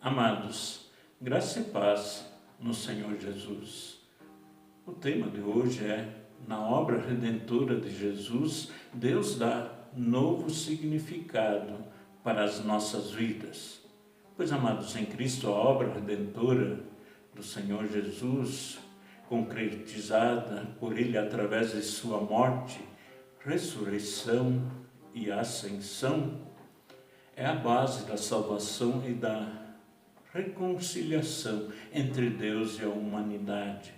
Amados, graça e paz no Senhor Jesus. O tema de hoje é: na obra redentora de Jesus, Deus dá novo significado para as nossas vidas. Pois, amados, em Cristo, a obra redentora do Senhor Jesus, concretizada por Ele através de sua morte, ressurreição e ascensão, é a base da salvação e da reconciliação entre Deus e a humanidade,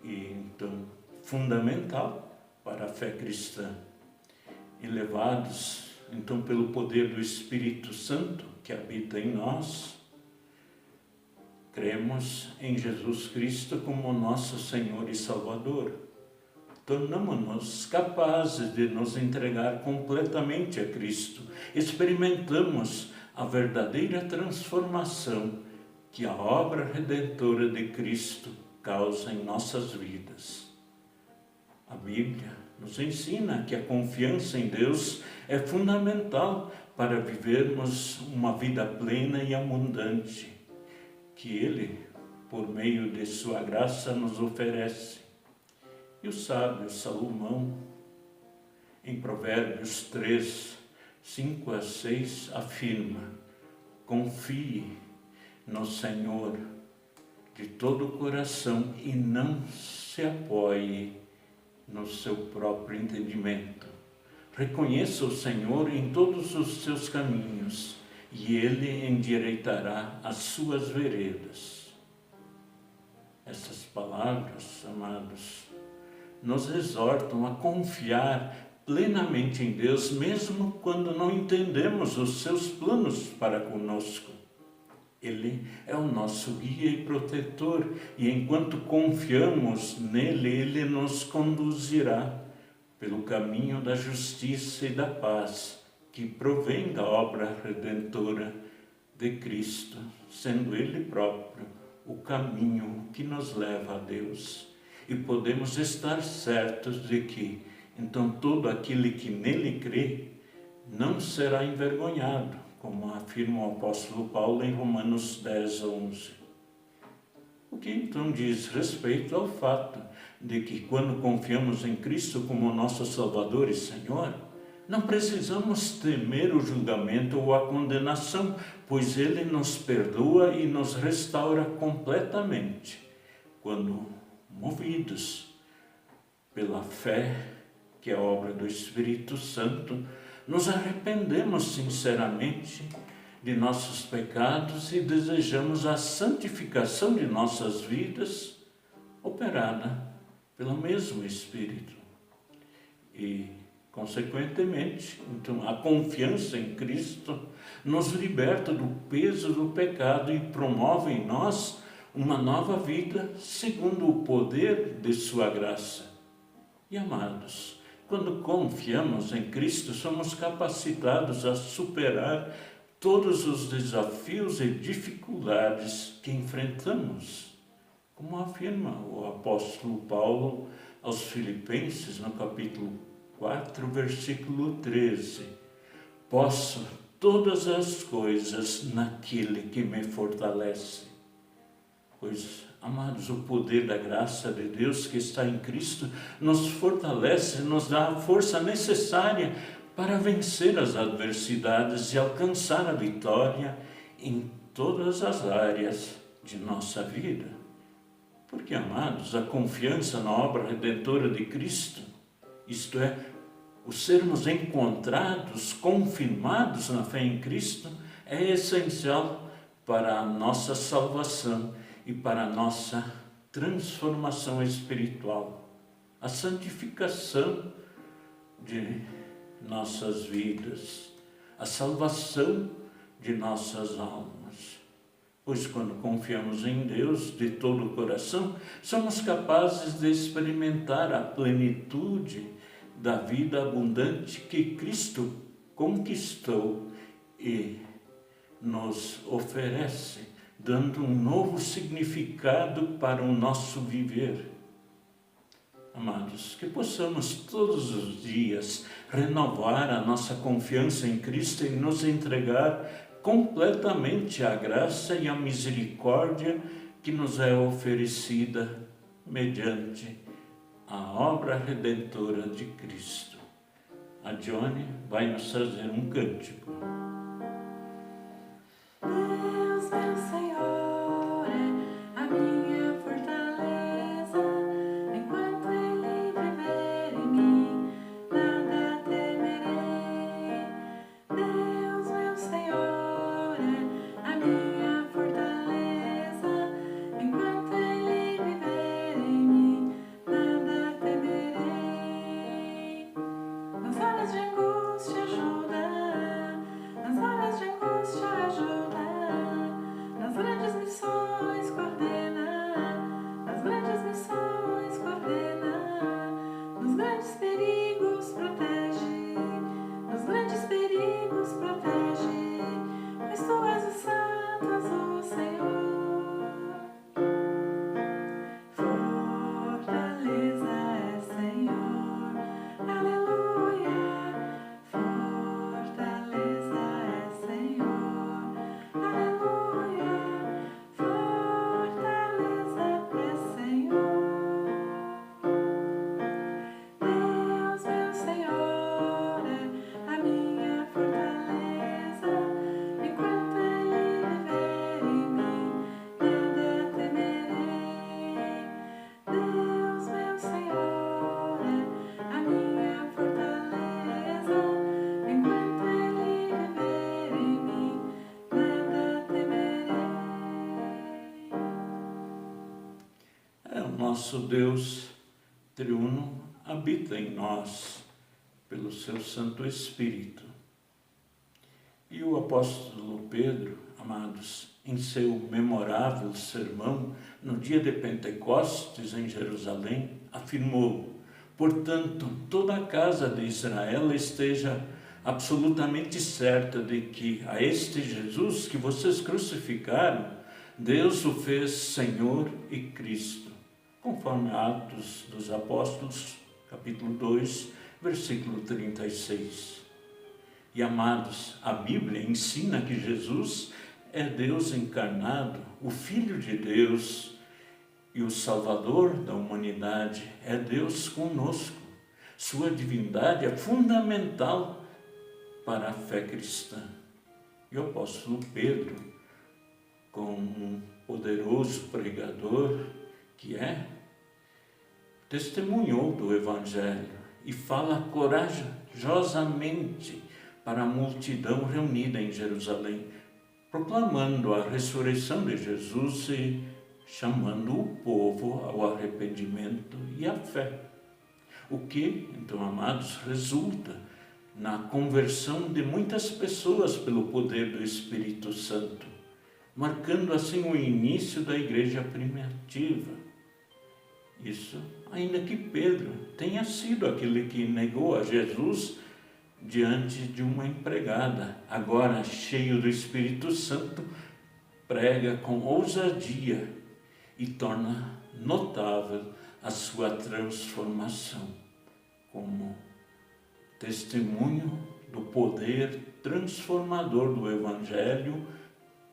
e então fundamental para a fé cristã. Elevados então pelo poder do Espírito Santo que habita em nós, cremos em Jesus Cristo como nosso Senhor e Salvador. Tornamo-nos capazes de nos entregar completamente a Cristo. Experimentamos a verdadeira transformação que a obra redentora de Cristo causa em nossas vidas. A Bíblia nos ensina que a confiança em Deus é fundamental para vivermos uma vida plena e abundante, que Ele, por meio de sua graça, nos oferece. E o sábio Salomão, em Provérbios 3, 5 a 6, afirma: confie no Senhor de todo o coração e não se apoie no seu próprio entendimento. Reconheça o Senhor em todos os seus caminhos e Ele endireitará as suas veredas. Essas palavras, amados, nos exortam a confiar plenamente em Deus, mesmo quando não entendemos os seus planos para conosco. Ele é o nosso guia e protetor, e enquanto confiamos nele, Ele nos conduzirá pelo caminho da justiça e da paz, que provém da obra redentora de Cristo, sendo Ele próprio o caminho que nos leva a Deus. E podemos estar certos de que, então, todo aquele que nele crê não será envergonhado, como afirma o apóstolo Paulo em Romanos 10, 11. O que então diz respeito ao fato de que, quando confiamos em Cristo como nosso Salvador e Senhor, não precisamos temer o julgamento ou a condenação, pois Ele nos perdoa e nos restaura completamente, quando movidos pela fé, que é a obra do Espírito Santo, nos arrependemos sinceramente de nossos pecados e desejamos a santificação de nossas vidas, operada pelo mesmo Espírito. E, consequentemente, então, a confiança em Cristo nos liberta do peso do pecado e promove em nós uma nova vida segundo o poder de sua graça. E, amados, quando confiamos em Cristo, somos capacitados a superar todos os desafios e dificuldades que enfrentamos, como afirma o apóstolo Paulo aos Filipenses, no capítulo 4, versículo 13. Posso todas as coisas naquele que me fortalece. Pois, amados, o poder da graça de Deus que está em Cristo nos fortalece, nos dá a força necessária para vencer as adversidades e alcançar a vitória em todas as áreas de nossa vida. Porque, amados, a confiança na obra redentora de Cristo, isto é, o sermos encontrados, confirmados na fé em Cristo, é essencial para a nossa salvação e para a nossa transformação espiritual, a santificação de nossas vidas, a salvação de nossas almas. Pois quando confiamos em Deus de todo o coração, somos capazes de experimentar a plenitude da vida abundante que Cristo conquistou e nos oferece, dando um novo significado para o nosso viver. Amados, que possamos todos os dias renovar a nossa confiança em Cristo e nos entregar completamente a graça e a misericórdia que nos é oferecida mediante a obra redentora de Cristo. A Johnny vai nos fazer um cântico. Deus, meu Senhor, é a minha fortaleza. Enquanto Ele viver em mim, nada temerei. Deus, meu Senhor, é a minha fortaleza. Enquanto Ele viver em mim, nada temerei. Nas horas de angústia ajuda, nas horas de angústia ajuda, nas grandes missões coordena, nas grandes missões coordena, nos grandes perigos protege, nos grandes perigos protege, pois tu és o santo azul, Senhor. Fortaleza é Senhor, aleluia. Fortaleza é Senhor, aleluia. Fortaleza é Senhor. Deus, meu Senhor, é a minha fortaleza. Enquanto Ele viver em mim, nada temerei. Deus, meu Senhor, é a minha fortaleza. Enquanto Ele viver em mim, nada temerei. É o nosso Deus triuno habita em nós pelo seu Santo Espírito. E o apóstolo Pedro, amados, em seu memorável sermão no dia de Pentecostes em Jerusalém, afirmou: portanto, toda a casa de Israel esteja absolutamente certa de que a este Jesus que vocês crucificaram, Deus o fez Senhor e Cristo, conforme Atos dos Apóstolos, capítulo 2, versículo 36. E amados, a Bíblia ensina que Jesus é Deus encarnado, o Filho de Deus e o Salvador da humanidade, é Deus conosco. Sua divindade é fundamental para a fé cristã. E o apóstolo Pedro, como um poderoso pregador que é, testemunhou do Evangelho e fala corajosamente para a multidão reunida em Jerusalém, proclamando a ressurreição de Jesus e chamando o povo ao arrependimento e à fé. O que, então, amados, resulta na conversão de muitas pessoas pelo poder do Espírito Santo, marcando assim o início da igreja primitiva. Isso, ainda que Pedro tenha sido aquele que negou a Jesus diante de uma empregada, agora cheio do Espírito Santo, prega com ousadia e torna notável a sua transformação como testemunho do poder transformador do Evangelho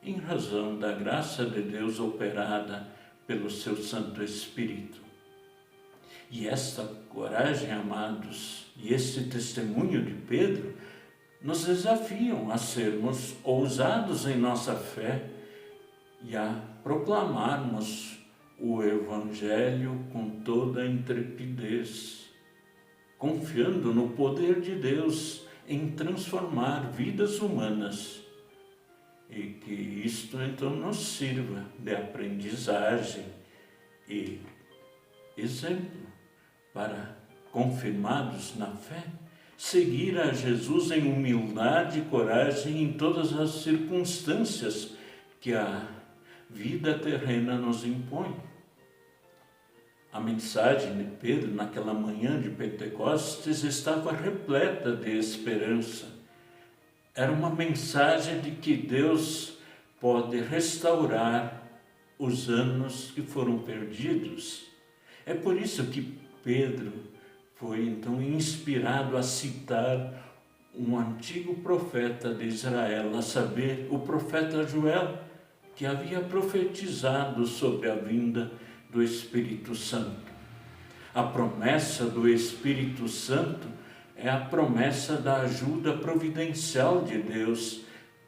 em razão da graça de Deus operada pelo seu Santo Espírito. E esta coragem, amados, e este testemunho de Pedro nos desafiam a sermos ousados em nossa fé e a proclamarmos o Evangelho com toda a intrepidez, confiando no poder de Deus em transformar vidas humanas, e que isto então nos sirva de aprendizagem e exemplo para, confirmados na fé, seguir a Jesus em humildade e coragem em todas as circunstâncias que a vida terrena nos impõe. A mensagem de Pedro naquela manhã de Pentecostes estava repleta de esperança. Era uma mensagem de que Deus pode restaurar os anos que foram perdidos. É por isso que Pedro foi então inspirado a citar um antigo profeta de Israel, a saber, o profeta Joel, que havia profetizado sobre a vinda do Espírito Santo. A promessa do Espírito Santo é a promessa da ajuda providencial de Deus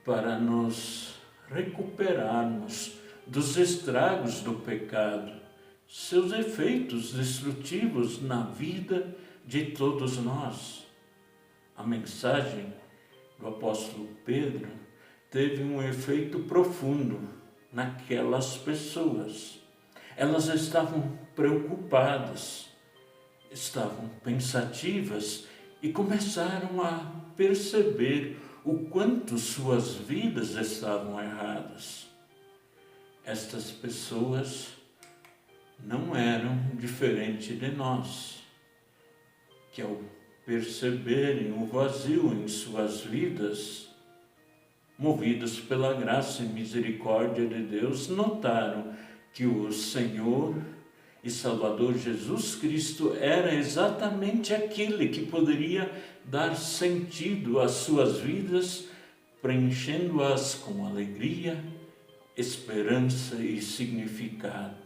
para nos recuperarmos dos estragos do pecado, seus efeitos destrutivos na vida de todos nós. A mensagem do apóstolo Pedro teve um efeito profundo naquelas pessoas. Elas estavam preocupadas, estavam pensativas e começaram a perceber o quanto suas vidas estavam erradas. Estas pessoas não eram diferentes de nós, que ao perceberem o vazio em suas vidas, movidos pela graça e misericórdia de Deus, notaram que o Senhor e Salvador Jesus Cristo era exatamente aquele que poderia dar sentido às suas vidas, preenchendo-as com alegria, esperança e significado.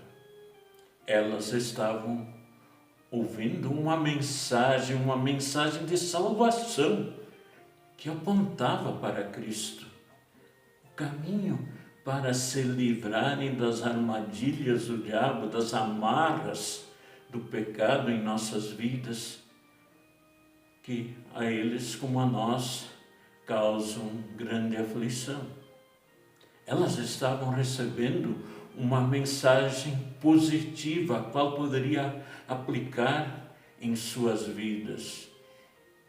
Elas estavam ouvindo uma mensagem de salvação que apontava para Cristo, o caminho para se livrarem das armadilhas do diabo, das amarras do pecado em nossas vidas, que a eles como a nós causam grande aflição. Elas estavam recebendo uma mensagem positiva, a qual poderia aplicar em suas vidas.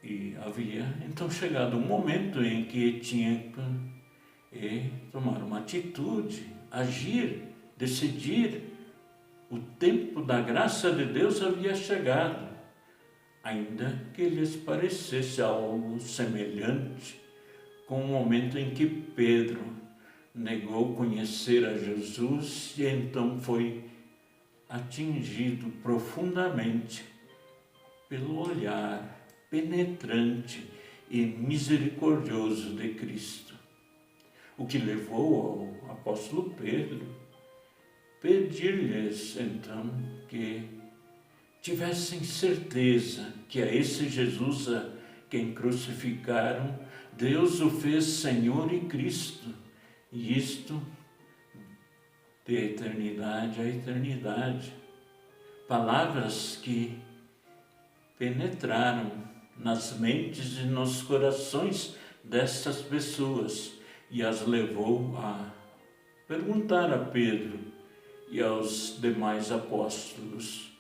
E havia então chegado um momento em que tinha que tomar uma atitude, agir, decidir. O tempo da graça de Deus havia chegado, ainda que lhes parecesse algo semelhante com o momento em que Pedro negou conhecer a Jesus e então foi atingido profundamente pelo olhar penetrante e misericordioso de Cristo. O que levou ao apóstolo Pedro pedir-lhes então que tivessem certeza que a esse Jesus a quem crucificaram, Deus o fez Senhor e Cristo, e isto de eternidade a eternidade. Palavras que penetraram nas mentes e nos corações destas pessoas e as levou a perguntar a Pedro e aos demais apóstolos: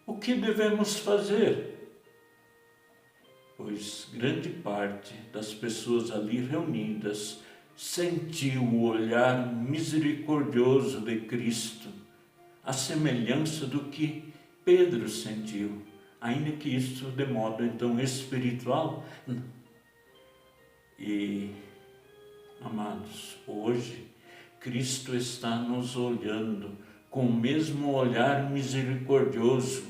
o que devemos fazer? Pois grande parte das pessoas ali reunidas sentiu o olhar misericordioso de Cristo, a semelhança do que Pedro sentiu, ainda que isto de modo então espiritual. E, amados, hoje Cristo está nos olhando com o mesmo olhar misericordioso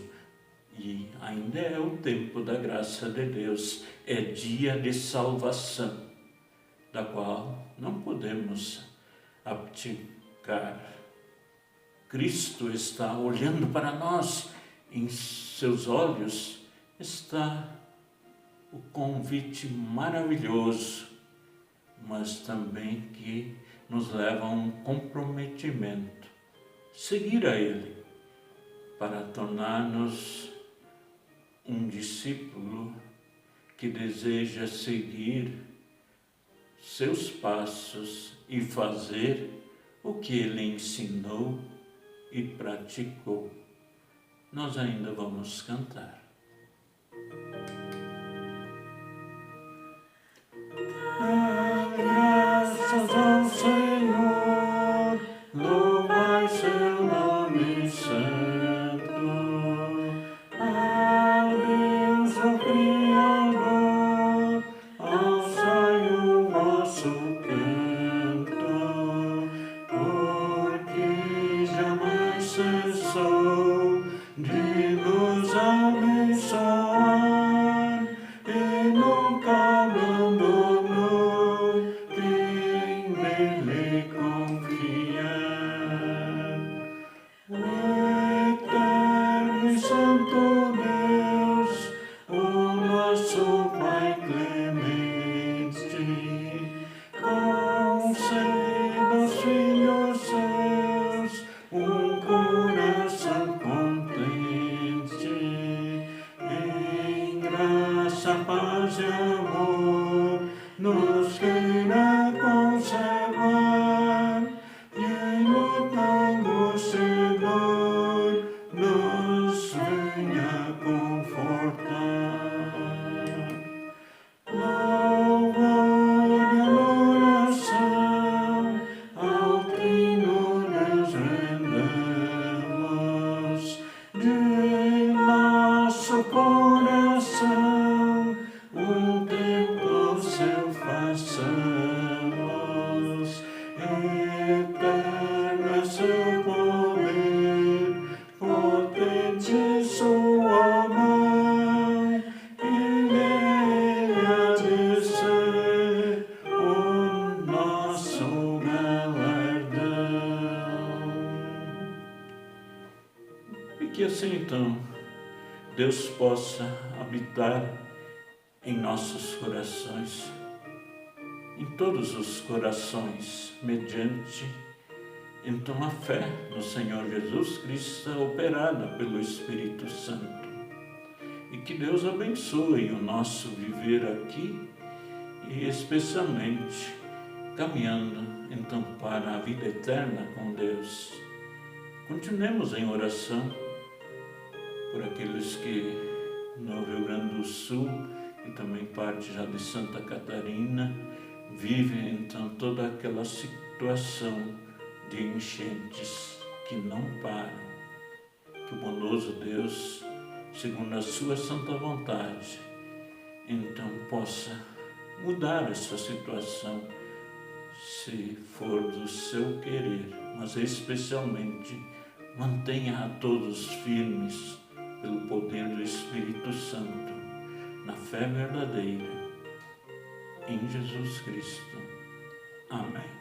e ainda é o tempo da graça de Deus, é dia de salvação, da qual não podemos abdicar. Cristo está olhando para nós, em seus olhos está o convite maravilhoso, mas também que nos leva a um comprometimento, seguir a Ele, para tornar-nos um discípulo que deseja seguir seus passos e fazer o que Ele ensinou e praticou. Nós ainda vamos cantar. Graças ao Senhor, louvai seu nome santo. A Deus o Criador, alçai o vosso canto, porque jamais cessou de nos abençoar. seu poder, potente sua mão, e nele há de ser o nosso galardão. E que assim então Deus possa habitar em nossos corações, em todos os corações, mediante então a fé no Senhor Jesus Cristo operada pelo Espírito Santo. E que Deus abençoe o nosso viver aqui e especialmente caminhando então para a vida eterna com Deus. Continuemos em oração por aqueles que no Rio Grande do Sul e também parte já de Santa Catarina vivem então toda aquela situação de enchentes que não param. Que o bondoso Deus, segundo a sua santa vontade, então possa mudar essa situação, se for do seu querer, mas especialmente mantenha a todos firmes pelo poder do Espírito Santo, na fé verdadeira, em Jesus Cristo. Amém.